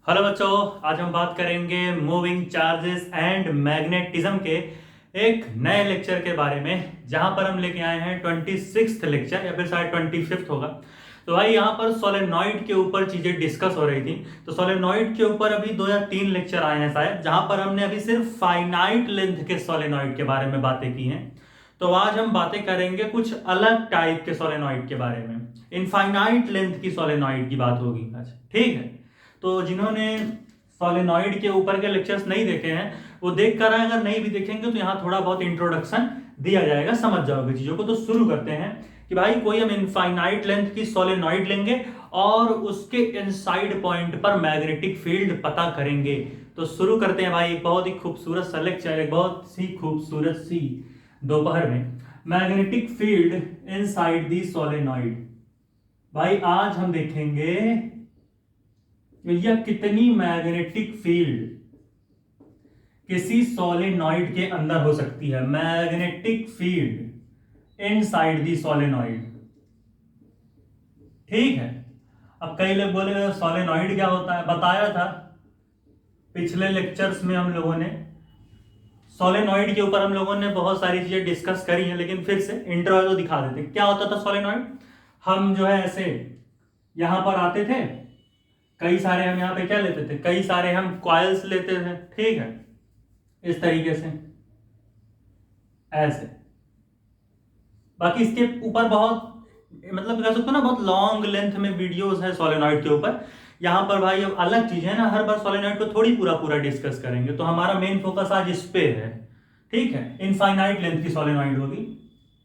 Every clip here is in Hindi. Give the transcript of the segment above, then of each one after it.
हेलो बच्चों, आज हम बात करेंगे मूविंग चार्जेस एंड मैग्नेटिज्म के एक नए लेक्चर के बारे में, जहां पर हम लेके आए हैं 26th लेक्चर या फिर शायद 25th होगा। तो भाई यहाँ पर सोलेनॉइड के ऊपर चीजें डिस्कस हो रही थी। तो सोलेनॉइड के ऊपर अभी 2 या 3 लेक्चर आए हैं शायद, जहां पर हमने अभी सिर्फ फाइनाइट लेंथ के सोलेनॉइड के बारे में बातें की हैं। तो आज हम बातें करेंगे कुछ अलग टाइप के सोलेनॉइड के बारे में। इनफाइनाइट लेंथ की सोलेनॉइड की बात होगी आज, ठीक है। तो जिन्होंने सोलेनॉइड के ऊपर के लेक्चर्स नहीं देखे हैं वो देख कर आए, अगर नहीं भी देखेंगे तो यहाँ थोड़ा बहुत इंट्रोडक्शन दिया जाएगा, समझ जाओगे चीजों को। तो शुरू करते हैं कि भाई कोई हम इनफाइनाइट लेंथ की सोलेनॉइड लेंगे और उसके इनसाइड पॉइंट पर मैग्नेटिक फील्ड पता करेंगे। तो शुरू करते हैं भाई, एक बहुत ही खूबसूरत सा लेक्चर, एक बहुत सी खूबसूरत सी दोपहर में, magnetic field inside the solenoid. भाई आज हम देखेंगे भैया कितनी मैग्नेटिक फील्ड किसी सोलेनॉइड के अंदर हो सकती है। Magnetic field inside the solenoid, ठीक है। अब कई लोग बोले सोलेनॉइड क्या होता है, बताया था पिछले लेक्चर्स में हम लोगों ने। सोलेनॉइड के ऊपर हम लोगों ने बहुत सारी चीजें डिस्कस करी हैं, लेकिन फिर से इंट्रो तो दिखा देते क्या होता था सोलेनॉइड। हम जो है ऐसे यहां पर आते थे, कई सारे हम यहाँ पे क्या लेते थे, कई सारे हम कॉइल्स लेते थे, ठीक है, इस तरीके से ऐसे। बाकी इसके ऊपर बहुत मतलब कह सकते हो ना, बहुत लॉन्ग लेंथ में वीडियोस है सोलेनॉइड के ऊपर। यहाँ पर भाई अब अलग चीज है ना, हर बार सोलेनॉइड को थोड़ी पूरा पूरा डिस्कस करेंगे, तो हमारा मेन फोकस आज इस पे है, ठीक है। इनफाइनाइट लेंथ की सोलेनॉइड होगी,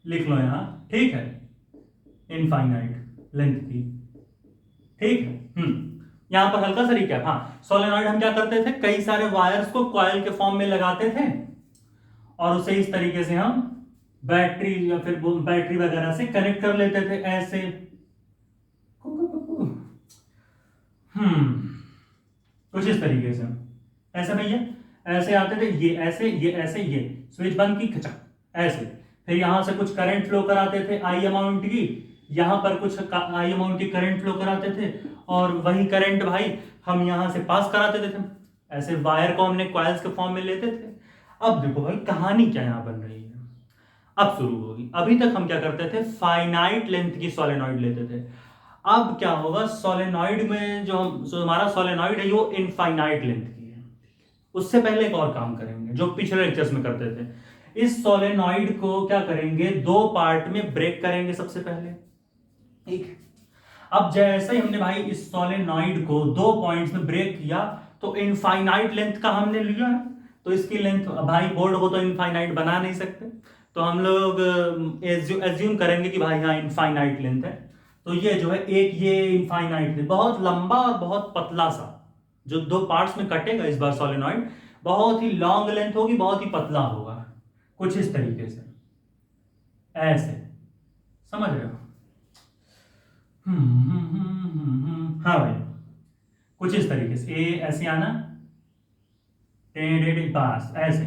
लिख लो यहाँ, ठीक है, इनफाइनाइट लेंथ की, ठीक है। यहां पर हल्का सा रिकैप। हाँ, सोलेनॉइड हम क्या करते थे, कई सारे वायर्स को कॉइल के फॉर्म में लगाते थे और उसे इस तरीके से हम बैटरी या फिर बैटरी वगैरह से कनेक्ट कर लेते थे ऐसे। कुछ इस तरीके से ऐसे भैया, ऐसे आते थे, ये ऐसे, ये ऐसे, ये स्विच बंद की खचक ऐसे। फिर यहां से कुछ करंट फ्लो कराते थे आई अमाउंट की, यहां पर कुछ आई अमाउंट की करंट फ्लो कराते थे, और वही करंट भाई हम यहां से पास करा देते थे। ऐसे वायर को हमने कॉइल्स के फॉर्म में लेते थे। अब देखो भाई कहानी क्या यहां बन रही है, अब शुरू होगी। अभी तक हम क्या करते थे, फाइनाइट लेंथ की सोलेनॉइड लेते थे। अब क्या होगा, सोलेनॉइड में जो हमारा सोलेनॉइड है वो इनफाइनाइट लेंथ की है। उससे पहले एक और काम करेंगे जो पिछले लेक्चर्स में करते थे। इस सोलेनॉइड को क्या करेंगे, 2 पार्ट में ब्रेक करेंगे सबसे पहले, ठीक। अब जैसे ही हमने भाई इस सोलेनॉइड को 2 पॉइंट्स में ब्रेक किया तो इनफाइनाइट लेंथ का हमने लिया है, तो इसकी लेंथ भाई बोर्ड को तो इनफाइनाइट बना नहीं सकते, तो हम लोग एज्यूम करेंगे कि भाई हाँ इनफाइनाइट लेंथ है। तो ये जो है एक ये इनफाइनाइट लेंथ, बहुत लंबा और बहुत पतला सा, जो 2 पार्ट्स में कटेगा इस बार सोलेनॉइड, बहुत ही लॉन्ग लेंथ होगी, बहुत ही पतला होगा, कुछ इस तरीके से ऐसे, समझ रहे हो। हाँ भाई, कुछ इस तरीके से ए ऐसे आना, पास ऐसे।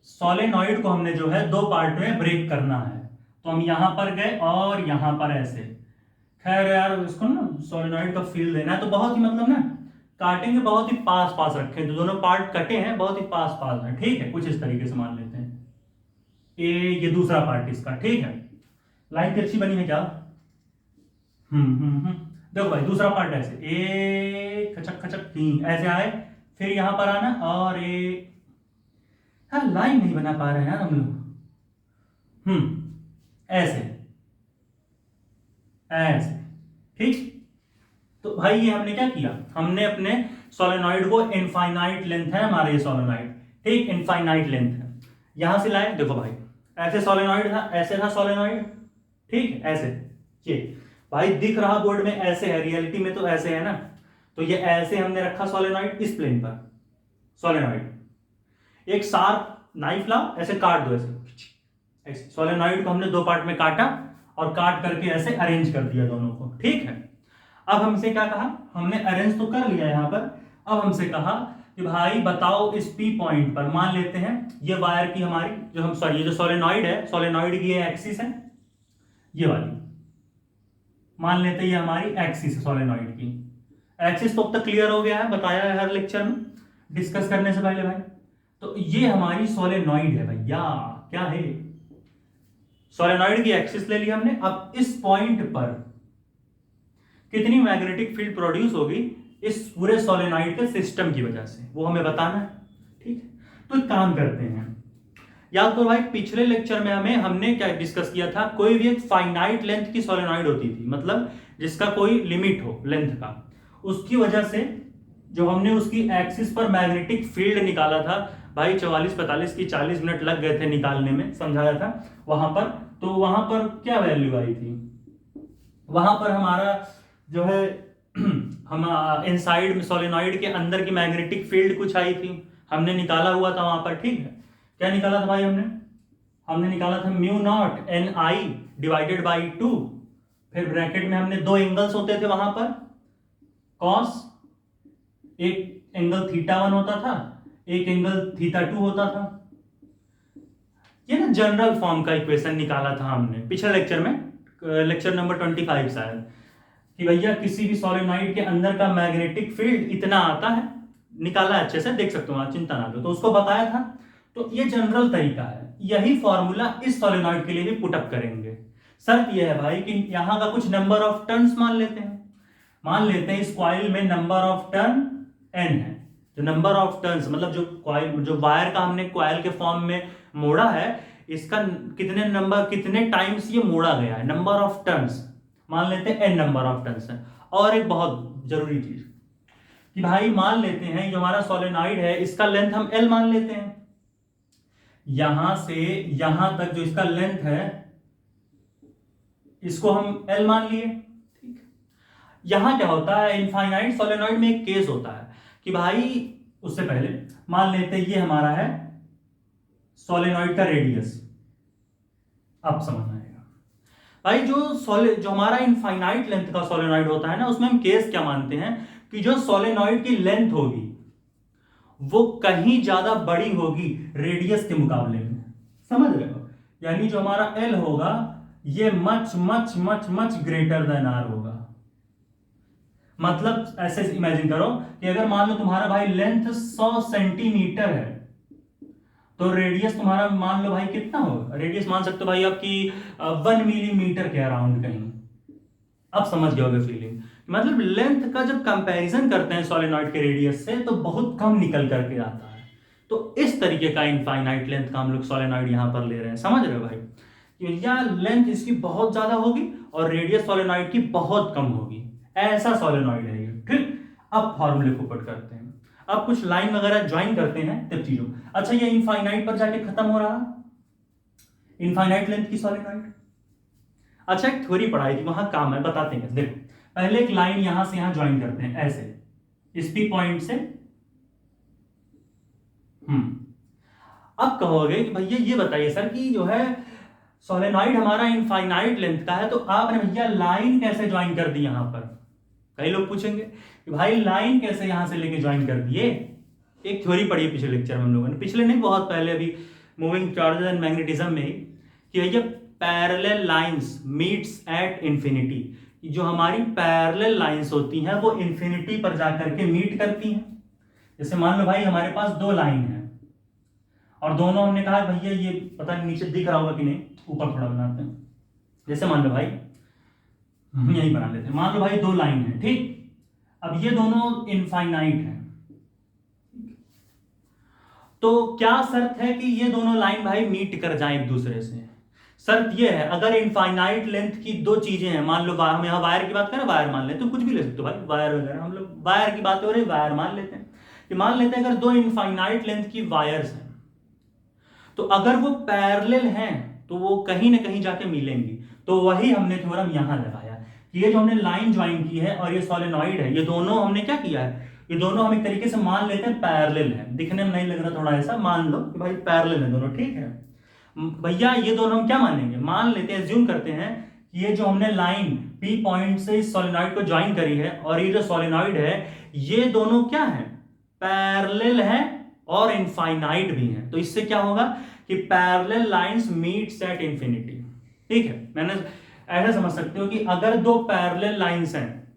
सोलेनॉइड को हमने जो है 2 पार्ट में ब्रेक करना है, तो हम यहां पर गए और यहां पर ऐसे। खैर यार इसको ना सोलेनॉइड का फील देना है, तो बहुत ही मतलब ना काटेंगे, बहुत ही पास पास रखें, तो दोनों पार्ट कटे हैं बहुत ही पास पास है, ठीक है। कुछ इस तरीके से मान लेते हैं ए, ये दूसरा पार्ट इसका, ठीक है। लाइन की अच्छी बनी है क्या। देखो भाई दूसरा पार्ट ऐसे ए खचक खचक 3 ऐसे आए, फिर यहां पर आना और ए, हाँ लाइन नहीं बना पा रहे हैं यार हम लोग। ऐसे ऐसे, ठीक। तो भाई ये हमने क्या किया, हमने अपने सोलेनॉइड को, इनफाइनाइट लेंथ है हमारे ये सोलेनॉइड, ठीक, इनफाइनाइट लेंथ है, यहां से लाए। देखो भाई ऐसे सोलेनॉइड था, ऐसे था सोलेनॉइड, ठीक, ऐसे ये भाई दिख रहा बोर्ड में ऐसे है, रियलिटी में तो ऐसे है ना। तो ये ऐसे हमने रखा सोलेनॉइड इस प्लेन पर, सोलेनॉइड एक शार्प नाइफ लाओ, ऐसे काट दो, ऐसे सोलेनॉइड को हमने 2 पार्ट में काटा और काट करके ऐसे अरेंज कर दिया दोनों को, ठीक है। अब हमसे क्या कहा, हमने अरेंज तो कर लिया यहां पर। अब हमसे कहा कि भाई बताओ इस पी पॉइंट पर, मान लेते हैं ये वायर की हमारी जो हम सॉरी ये जो सोलेनॉइड है, सोलेनॉइड की ये एक्सिस है, ये वाली मान लेते हैं ये हमारी एक्सिस है सोलेनॉइड की। एक्सिस तो अब तक क्लियर हो गया है, बताया है हर लेक्चर में डिस्कस करने से पहले भाई। तो ये हमारी सोलेनॉइड है भैया, क्या है, सोलेनॉइड की एक्सिस ले ली हमने। अब इस पॉइंट पर कितनी मैग्नेटिक फील्ड प्रोड्यूस होगी इस पूरे सोलेनॉइड के सिस्टम की वजह से, वो हमें बताना है, ठीक है। तो एक काम करते हैं, याद करो भाई पिछले लेक्चर में हमने क्या डिस्कस किया था, कोई भी एक फाइनाइट लेंथ की सोलेनॉइड होती थी, मतलब जिसका कोई लिमिट हो लेंथ का, उसकी वजह से जो हमने उसकी एक्सिस पर मैग्नेटिक फील्ड निकाला था भाई, 44-45 की 40 मिनट लग गए थे निकालने में, समझाया था वहां पर। तो वहां पर क्या वैल्यू आई थी, वहां पर हमारा जो है हम इनसाइड में सोलेनॉइड के अंदर की मैग्नेटिक फील्ड कुछ आई थी, हमने निकाला हुआ था वहां पर, ठीक है। क्या निकाला था भाई हमने निकाला था mu not an I divided by 2, फिर ब्रैकेट में हमने दो एंगल्स होते थे वहां पर, कॉस, एक एंगल θ1 होता था, एक एंगल θ2 होता था। ये ना जनरल फॉर्म का इक्वेशन निकाला था हमने पिछले लेक्चर में, लेक्चर नंबर 25 शायद, कि भैया किसी भी सोलेनॉइड के अंदर का मैग्नेटिक फील्ड इतना आता है, निकाला अच्छे से, देख सकते हो आप, चिंता ना करो, तो उसको बताया था। तो ये जनरल तरीका है, यही फॉर्मूला इस सोलेनॉइड के लिए भी पुटअप करेंगे। शर्त यह है भाई कि यहां का कुछ नंबर ऑफ टर्न्स मान लेते हैं इस कॉइल में नंबर ऑफ टर्न n है, जो नंबर ऑफ टर्न्स मतलब जो कॉइल, जो वायर का हमने कॉइल के फॉर्म में मोड़ा है, इसका कितने टाइम्स ये मोड़ा गया है, नंबर ऑफ टर्न्स मान लेते हैं n नंबर ऑफ टर्न्स है। और एक बहुत जरूरी चीज कि भाई मान लेते हैं जो हमारा सोलेनॉइड है इसका लेंथ हम L मान लेते हैं, यहां से यहां तक जो इसका लेंथ है इसको हम L मान लिए, ठीक। यहां क्या होता है, इनफाइनाइट सोलेनॉइड में एक केस होता है कि भाई उससे पहले मान लेते हैं ये हमारा है सोलेनॉइड का रेडियस, अब समझ आएगा भाई। जो हमारा इनफाइनाइट लेंथ का सोलेनॉइड होता है ना, उसमें हम केस क्या मानते हैं कि जो सोलेनॉइड की लेंथ होगी वो कहीं ज्यादा बड़ी होगी रेडियस के मुकाबले में, समझ रहे हो, यानी जो हमारा L होगा ये much much much much greater than R होगा। मतलब ऐसे इमेजिन करो कि अगर मान लो तुम्हारा भाई लेंथ 100 सेंटीमीटर है, तो रेडियस तुम्हारा मान लो भाई कितना होगा, रेडियस मान सकते हो भाई आपकी 1 मिलीमीटर के अराउंड कहीं। अब समझ गए होगे फीलिंग, मतलब लेंथ का जब कंपैरिजन करते हैं सोलेनॉइड के रेडियस से तो बहुत कम निकल करके आता है। तो इस तरीके का इनफाइनाइट लेंथ का हम लोग सोलेनॉइड यहां पर ले रहे हैं, समझ रहे हो भाई, कि या लेंथ इसकी बहुत ज्यादा होगी और रेडियस सोलेनॉइड की बहुत कम होगी, ऐसा सोलेनॉइड है ये, ठीक। अब फॉर्मूले को पुट करते हैं, अब कुछ लाइन वगैरह ज्वाइन करते हैं तब चीजों। अच्छा ये इनफाइनाइट पर जाके खत्म हो रहा, इनफाइनाइट लेंथ की सोलेनॉइड। अच्छा एक थ्योरी पढ़ाई थी वहां काम है, बताते हैं, देखो पहले एक लाइन यहां से यहां ज्वाइन करते हैं ऐसे, इस पी पॉइंट से, अब कहोगे कि भैया ये बताइए सर कि जो है सोलेनॉइड हमारा इनफाइनाइट लेंथ का है, तो आपने भैया लाइन कैसे ज्वाइन कर दी यहां पर, कई लोग पूछेंगे कि भाई लाइन कैसे यहां से लेके ज्वाइन कर दिए। एक थ्योरी पढ़ी पिछले लेक्चर में हम लोगों ने, पिछले नहीं बहुत पहले, अभी मूविंग चार्जेस एंड मैग्नेटिज्म में ही, कि भैया parallel lines meets at infinity, जो हमारी पैरेलल लाइंस होती हैं वो इंफिनिटी पर जाकर के मीट करती हैं। जैसे मान लो भाई हमारे पास दो लाइन है और दोनों हमने कहा भैया ये पता नहीं नीचे दिख रहा होगा कि नहीं, ऊपर थोड़ा बनाते हैं, जैसे मान लो भाई यही बना लेते हैं, मान लो भाई दो लाइन है, ठीक। अब ये दोनों इनफाइनाइट है, तो क्या शर्त है कि ये दोनों लाइन भाई मीट कर जाएं एक दूसरे से। शर्त ये है अगर इनफाइनाइट लेंथ की दो चीजें हैं, मान लो हम यहाँ वायर की बात करें, वायर मान लेते हैं, कुछ भी ले सकते हो भाई, वायर वगैरह, हम लोग वायर की बात हो रही है, वायर मान लेते हैं कि मान लेते हैं अगर दो इनफाइनाइट लेंथ की वायर्स हैं, तो अगर वो पैरेलल हैं तो वो कहीं ना कहीं जाके मिलेंगी। तो वही हमने थ्योरम यहां लगाया कि ये जो हमने लाइन ज्वाइन की है और ये सोलेनॉइड है, ये दोनों हमने क्या किया है, ये दोनों हम एक तरीके से मान लेते हैं पैरेलल है, दिखने में नहीं लग रहा थोड़ा ऐसा, मान लो कि भाई पैरेलल है दोनों, ठीक है भैया। ये दोनों हम क्या मानेंगे, मान लेते हैं, एज्यूम करते हैं कि ये जो हमने लाइन पी पॉइंट से इस सोलेनॉइड को ज्वाइन करी है और ये जो सोलेनॉइड है ये दोनों क्या है, पैरेलल है और इनफाइनाइट भी है। तो इससे क्या होगा कि parallel lines meets at infinity, ठीक है। मैंने ऐसा समझ सकते हो कि अगर दो पैरेलल लाइंस हैं,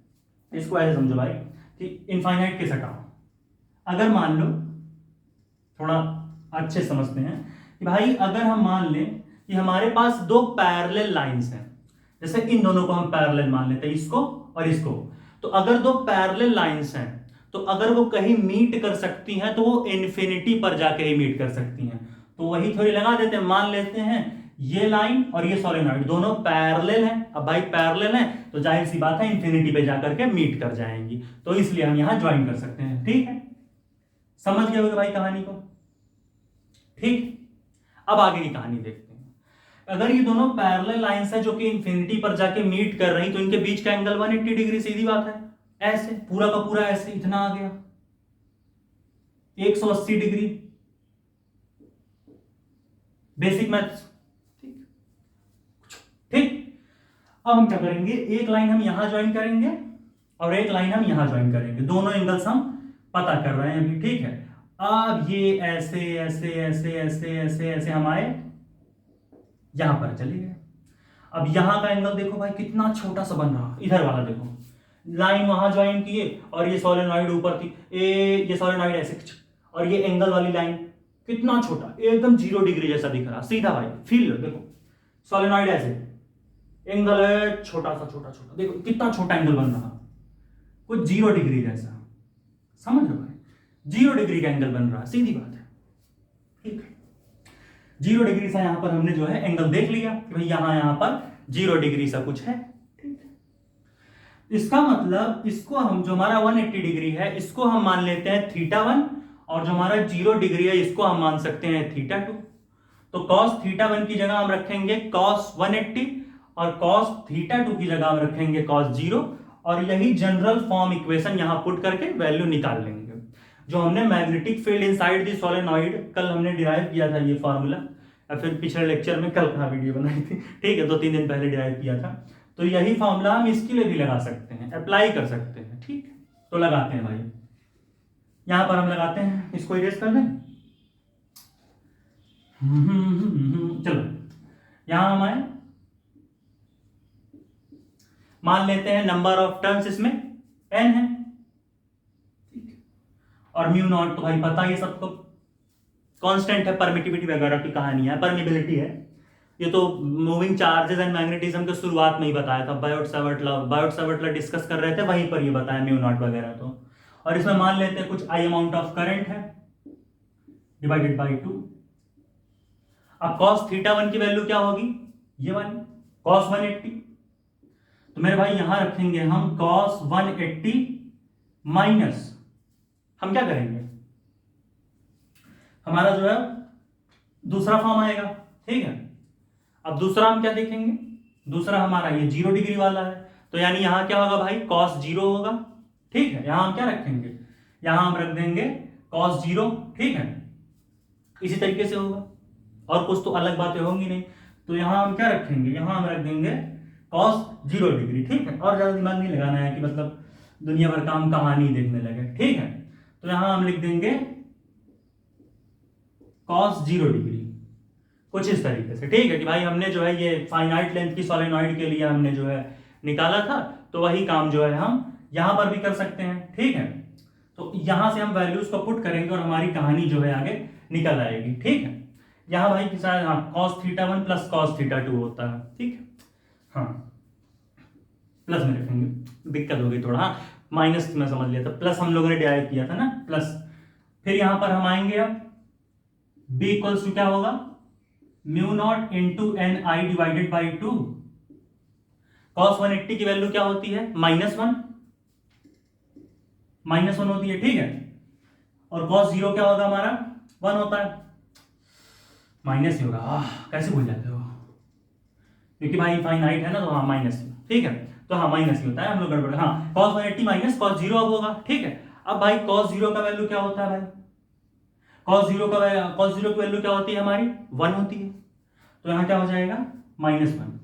इसको ऐसे समझो भाई कि इनफाइनाइट केस हटाओ, अगर मान लो, थोड़ा अच्छे समझते हैं कि भाई अगर हम मान लें कि हमारे पास दो पैरेलल लाइंस हैं, जैसे इन दोनों को हम पैरेलल मान लेते हैं, इसको और इसको, तो अगर दो पैरेलल लाइंस हैं तो अगर वो कहीं मीट कर सकती हैं तो वो इन्फिनिटी पर जाके ही मीट कर सकती हैं। तो वही थोड़ी लगा देते हैं, मान लेते हैं ये लाइन और ये सोलेनॉइड दोनों पैरेलल हैं। अब भाई पैरेलल हैं तो जाहिर सी बात है इन्फिनिटी पे जाकर के मीट कर जाएंगी, तो इसलिए हम यहां ज्वाइन कर सकते हैं। ठीक है, समझ गए होगे भाई कहानी को? ठीक, अब आगे की कहानी देखते हैं। अगर ये दोनों पैरेलल लाइंस हैं जो कि इन्फिनिटी पर जाके मीट कर रही, तो इनके बीच का एंगल 180 डिग्री, सीधी बात है। ऐसे पूरा का पूरा ऐसे इतना आ गया 180 डिग्री, बेसिक मैथ्स। ठीक ठीक, अब हम क्या करेंगे, एक लाइन हम यहां ज्वाइन करेंगे और एक लाइन हम यहां ज्वाइन करेंगे, दोनों एंगल्स हम पता कर रहे हैं अभी। ठीक है, अब ये ऐसे ऐसे ऐसे ऐसे ऐसे ऐसे हम आए, यहां पर चले गए। अब यहां का एंगल देखो भाई कितना छोटा सा बन रहा, इधर वाला देखो, लाइन वहां ज्वाइन किए और ये सोलेनॉइड ऊपर थी, ये सोलेनॉइड ऐसे, और ये एंगल वाली लाइन कितना छोटा, एकदम 0 डिग्री जैसा दिख रहा, सीधा भाई फील देखो, सोलेनॉइड ऐसे, एंगल है छोटा सा, छोटा छोटा, देखो कितना छोटा एंगल बन रहा, कुछ 0 डिग्री जैसा, समझ रहे भाई, 0 डिग्री का एंगल बन रहा, सीधी बात है। ठीक है, 0 डिग्री सा यहां पर हमने जो है एंगल देख लिया कि भाई यहां पर 0 डिग्री सा कुछ है। ठीक है, इसका मतलब इसको हम, जो हमारा 180 डिग्री है इसको हम मान लेते हैं θ1, और जो हमारा 0 डिग्री है इसको हम मान सकते हैं θ2। तो cos θ1 की जगह हम रखेंगे cos 180 और cos θ2 की जगह हम रखेंगे cos 0, और यही जनरल फॉर्म इक्वेशन यहां पुट करके वैल्यू निकाल लेंगे। जो हमने magnetic field inside the solenoid कल हमने डिराइव किया था ये फार्मूला, या फिर पिछले लेक्चर में, कल का वीडियो बनाई थी, ठीक है, 2-3 दिन पहले डिराइव किया था, तो यही फॉर्मूला हम इसके लिए भी लगा सकते हैं, अप्लाई कर सकते हैं। ठीक है, तो लगाते हैं भाई, यहां पर हम लगाते हैं, इसको इरेज कर दें। चलो यहां हम आए, मान लेते हैं नंबर ऑफ टर्न्स इसमें n है, और म्यू नॉट तो भाई पता ही सबको, कांस्टेंट है, परमिटिविटी वगैरह की कहानी है, परमिबिलिटी है, ये तो मूविंग चार्जेस एंड मैग्नेटिज्म के शुरुआत में ही बताया था, बायोट-सावर्ट डिस्कस कर रहे थे, वहीं पर ये बताया म्यू नॉट वगैरह तो। और इसमें मान लेते हैं कुछ आई अमाउंट ऑफ करंट है डिवाइडेड बाई 2। अब cos θ1 की वैल्यू क्या होगी, ये वाली cos 180, तो मेरे भाई यहां रखेंगे हम cos 180 माइनस, हम क्या करेंगे, हमारा जो है दूसरा फॉर्म आएगा। ठीक है, अब दूसरा हम क्या देखेंगे, दूसरा हमारा ये 0 डिग्री वाला है, तो यानी यहां क्या होगा भाई, cos 0 होगा। ठीक है, यहां हम क्या रखेंगे, यहां हम रख देंगे cos 0। ठीक है, इसी तरीके से होगा, और कुछ तो अलग बातें होंगी नहीं, तो यहां हम क्या रखेंगे, यहां हम रख देंगे cos 0 डिग्री। ठीक है, और ज्यादा दिमाग नहीं लगाना है कि मतलब दुनिया भर का हम कहानी देखने लगे। ठीक है, तो यहां हम लिख देंगे cos 0 डिग्री, कुछ इस तरीके से। ठीक है, कि भाई हमने जो है ये फाइनाइट लेंथ की सोलेनॉइड के लिए हमने जो है निकाला था, तो वही काम जो है हम यहां पर भी कर सकते हैं। ठीक है, तो यहां से हम वैल्यूज को पुट करेंगे और हमारी कहानी जो है आगे निकल आएगी। ठीक है, यहां भाई शायद हाँ cos θ1 प्लस cos θ2 होता है। ठीक है, हाँ प्लस में रखेंगे, दिक्कत हो गई थोड़ा, हाँ माइनस में समझ लिया था, प्लस हम लोगों ने डिराइव किया था ना, प्लस। फिर यहां पर हम आएंगे, अब b इक्वल्स टू क्या होगा, mu naught into N I divided by 2। cos 180 की वैल्यू क्या होती है, -1, -1 होती है। ठीक है, और cos 0 क्या होगा हमारा, 1 होता है, माइनस ही होगा। कैसे भूल जाते हो, क्योंकि भाई फाइनाइट है ना, तो हाँ माइनस। ठीक है, तो हाँ माइनस ही होता है, हम लोग गड़बड़, हाँ cos 180 माइनस cos 0 अब होगा। ठीक है, अब भाई cos 0 का वैल्यू क्या होता है भाई, cos 0 की वैल्यू क्या होती है हमारी, 1 होती है, तो यहां क्या हो जाएगा, -1।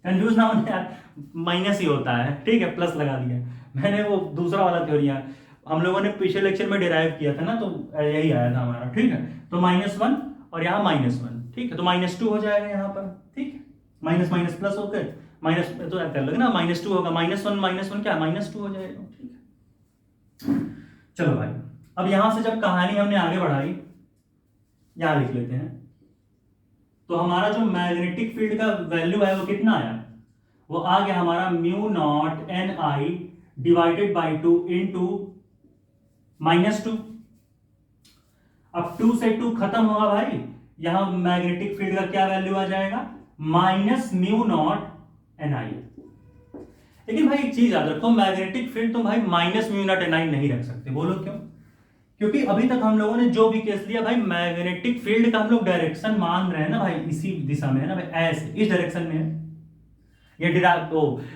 कंफ्यूज ना होने यार, माइनस ही होता है। ठीक है, प्लस लगा दिया मैंने, वो दूसरा वाला थ्योरी हम लोगों ने पिछले लेक्चर में डिराइव किया था ना, तो यही आया था हमारा। ठीक है, तो -1 और यहाँ -1। ठीक है, तो -2 हो जाएगा यहाँ पर। ठीक है, माइनस माइनस प्लस होकर माइनस, तो कर लोगे ना, -2 होगा, -1 क्या -2 हो जाएगा। ठीक है, चलो भाई, अब यहां से जब कहानी हमने आगे बढ़ाई, यहां लिख लेते हैं, तो हमारा जो मैग्नेटिक फील्ड का वैल्यू है वो कितना आया, वो आ गया हमारा mu not an I divided by 2 into -2। अब 2 से 2 खत्म होगा भाई, यहां मैग्नेटिक फील्ड का क्या वैल्यू आ जाएगा, माइनस म्यू नॉट एन आई। लेकिन भाई एक चीज याद रखो, मैग्नेटिक फील्ड तुम भाई माइनस म्यू नॉट एन आई नहीं रख सकते। बोलो क्यों? क्योंकि अभी तक हम लोगों ने जो भी केस लिया भाई, मैग्नेटिक फील्ड का हम लोग डायरेक्शन मान रहे हैं ना भाई, इसी दिशा में है ना भाई, ऐसे इस डायरेक्शन में है। ये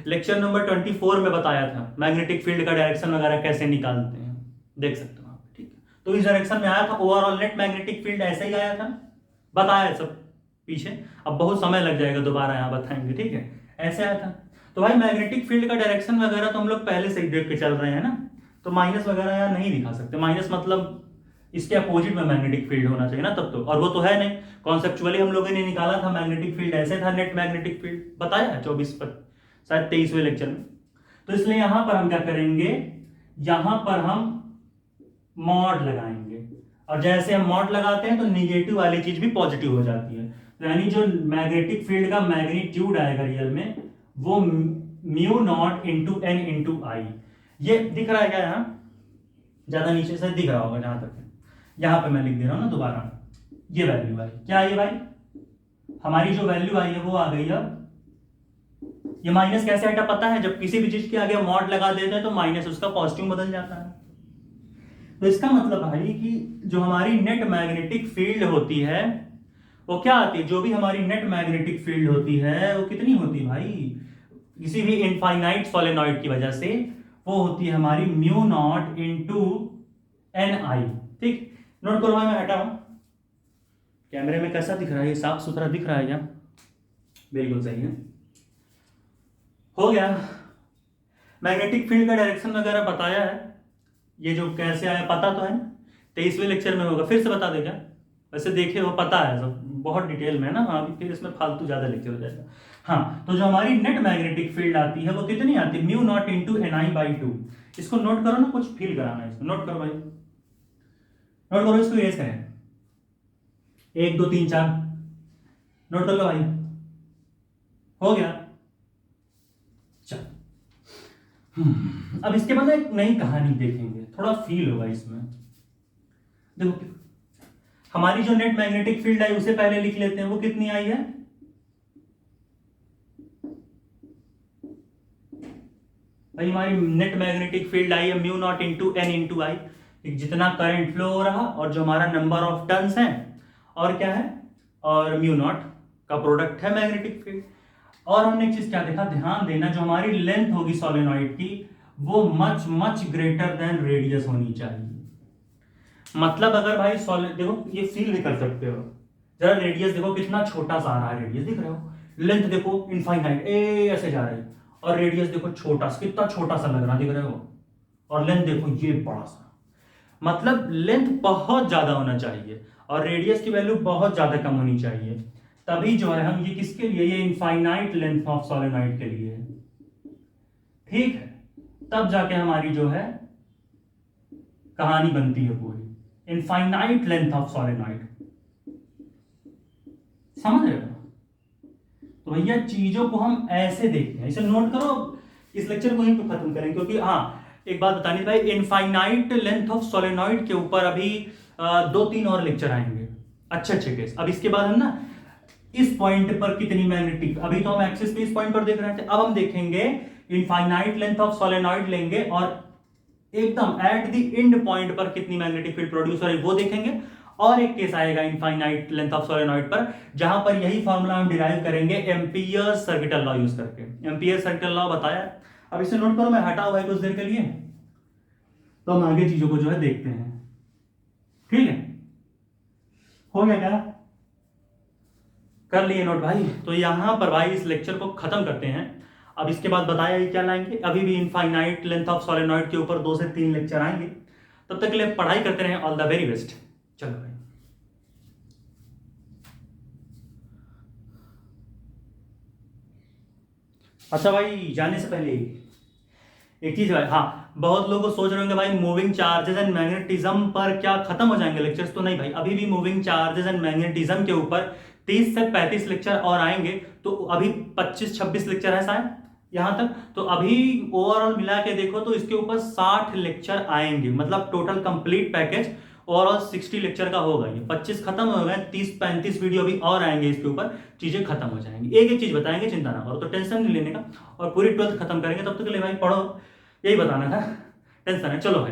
लेक्चर नंबर 24 में बताया था मैग्नेटिक फील्ड का डायरेक्शन वगैरह कैसे निकालते हैं, देख सकते हो आप। ठीक है, तो इस डायरेक्शन में आया था, ओवरऑल नेट मैग्नेटिक फील्ड ऐसे ही आया था, बताया सब पीछे। अब बहुत समय लग जाएगा, दोबारा यहाँ बताएंगे। ठीक है, ऐसे आया था। तो भाई मैग्नेटिक फील्ड का डायरेक्शन वगैरह तो हम लोग पहले से ही देख के चल रहे हैं ना, तो माइनस वगैरह यहाँ नहीं दिखा सकते। माइनस मतलब इसके अपोजिट में मैग्नेटिक फील्ड होना चाहिए ना तब तो, और वो तो है नहीं। कॉन्सेप्चुअली हम लोगों ने निकाला था मैग्नेटिक फील्ड ऐसे था, नेट मैग्नेटिक फील्ड बताया है 24 पर शायद 23वें लेक्चर में। तो इसलिए यहां पर हम क्या करेंगे, यहां पर हम मॉड लगाएंगे, और जैसे हम मॉड लगाते हैं तो निगेटिव वाली चीज भी पॉजिटिव हो जाती है। तो यानी जो मैग्नेटिक फील्ड का मैग्नीट्यूड आएगा रियल में, वो mu naught into n into I. ये दिख रहा है क्या यहाँ, ज्यादा नीचे से दिख रहा होगा जहां तक, यहां पे मैं लिख दे रहा हूं ना दोबारा, ये वैल्यू आई। क्या आई भाई, हमारी जो वैल्यू आई है वो आ गई। अब ये माइनस कैसे हटा पता है, जब किसी भी चीज के आगे मॉड लगा देते हैं तो माइनस उसका पॉजिटिव बदल जाता है। तो इसका मतलब भाई कि जो हमारी नेट मैग्नेटिक फील्ड होती है वो क्या आती है, जो भी हमारी नेट मैग्नेटिक फील्ड होती है वो कितनी होती है भाई, किसी भी इनफाइनाइट सोलेनॉइड की वजह से वो होती है हमारी म्यू नॉट इंटू एन आई। ठीक, नोट करो भाई, मैं हटाऊं, कैमरे में कैसा दिख रहा है, ये साफ सुथरा दिख रहा है क्या, बिल्कुल सही है, हो गया। मैग्नेटिक फील्ड का डायरेक्शन वगैरह बताया है, ये जो कैसे आया पता तो है, 23वें लेक्चर में होगा, फिर से बता देगा। वैसे देखे वो पता है सब बहुत डिटेल में है ना, हाँ फिर इसमें फालतू ज्यादा लेक्चर हो जाएगा। हाँ, तो जो हमारी नेट मैग्नेटिक फील्ड आती है वो कितनी आती है, mu naught into N I by 2। इसको नोट करो ना, कुछ फील कराना है इसको, नोट करो भाई, नोट करो, इसको इरेज करें, 1 2 3 4, नोट कर लो भाई, हो गया। चल, अब इसके बाद एक नई कहानी देखेंगे, थोड़ा फील होगा इसमें। देखो हमारी जो नेट मैग्नेटिक फील्ड आई उसे पहले लिख लेते हैं, वो कितनी आई है भाई, हमारी नेट मैग्नेटिक फील्ड आई है mu naught into n into I, जितना करंट फ्लो हो रहा और जो हमारा नंबर ऑफ टर्न्स है, और क्या है, और म्यू नॉट का प्रोडक्ट है मैग्नेटिक फील्ड। और हमने एक चीज क्या देखा, ध्यान देना, जो हमारी लेंथ होगी सोलेनॉइड की वो much much greater than radius होनी चाहिए। मतलब अगर भाई सॉलिड, देखो ये फील भी कर सकते हो, जरा रेडियस देखो कितना छोटा सा आ रहा है, रेडियस दिख रहे हो, लेंथ देखो इनफाइनाइट ए ऐसे जा रही है, और रेडियस देखो छोटा, कितना छोटा सा लग रहा, दिख रहे हो, और लेंथ देखो ये बड़ा सा। मतलब लेंथ बहुत ज्यादा होना चाहिए और रेडियस की वैल्यू बहुत ज्यादा कम होनी चाहिए, तभी जो है हम ये किसके लिए, ये इनफाइनाइट लेंथ ऑफ सोलेनॉइड के लिए, ठीक है, तब जाके हमारी जो है कहानी बनती है पूरी, इनफाइनाइट लेंथ ऑफ सोलेनॉइड, समझ रहे हो। तो भैया चीजों को हम ऐसे देखते हैं, इसे नोट करो, इस लेक्चर को यहीं पे खत्म करें, क्योंकि हाँ एक बात बतानी भाई, इनफाइनाइट लेंथ ऑफ सोलेनॉइड के ऊपर अभी 2-3 और लेक्चर आएंगे, अच्छे अच्छे केस। अब इसके बाद हम ना इस पॉइंट पर कितनी मैग्नेटिक, अभी तो हम एक्सिस पे इस पॉइंट पर देख रहे थे, अब हम देखेंगे इनफाइनाइट लेंथ ऑफ सोलेनॉइड लेंगे और एकदम एट द एंड पॉइंट पर कितनी मैग्नेटिक फील्ड प्रोड्यूस हो रही वो देखेंगे। और एक केस आएगा इनफाइनाइट लेंथ ऑफ सोलेनॉइड पर, जहां पर यही फॉर्मूला हम डिराइव करेंगे एम्पियर सर्किटल लॉ यूज करके। एम्पियर सर्किटल लॉ बताया, अब इसे नोट करो, मैं हटा हुआ है कुछ देर के लिए, तो हम आगे चीजों को जो है देखते हैं, ठीक है, हो गया क्या, कर लिए नोट भाई। तो यहां पर भाई इस लेक्चर को खत्म करते हैं। अब इसके बाद बताया ही क्या लाएंगे, अभी भी इनफाइनाइट लेंथ ऑफ सोलेनॉइड के ऊपर 2 से 3 लेक्चर आएंगे, तब तक के लिए पढ़ाई करते रहें, ऑल द वेरी बेस्ट। चलो भाई, अच्छा भाई जाने से पहले एक चीज भाई, हाँ बहुत लोग सोच रहे होंगे भाई मूविंग चार्जेस एंड मैग्नेटिज्म पर क्या खत्म हो जाएंगे लेक्चर्स, तो नहीं भाई, अभी भी मूविंग चार्जेस एंड मैग्नेटिज्म के ऊपर 30 से 35 लेक्चर और आएंगे। तो अभी 25-26 लेक्चर है शायद यहाँ तक, तो अभी ओवरऑल मिला के देखो तो इसके ऊपर 60 लेक्चर आएंगे, मतलब total complete package overall 60 lecture का होगा। ये 25 खत्म हो गए, 30-35 वीडियो अभी और आएंगे, इसके ऊपर चीजें खत्म हो जाएंगी, एक एक चीज बताएंगे, चिंता ना करो, तो टेंशन नहीं लेने का, और पूरी 12th खत्म करेंगे, तब तक के लिए भाई पढ़ो, यही बताना था, टेंशन है। चलो भाई।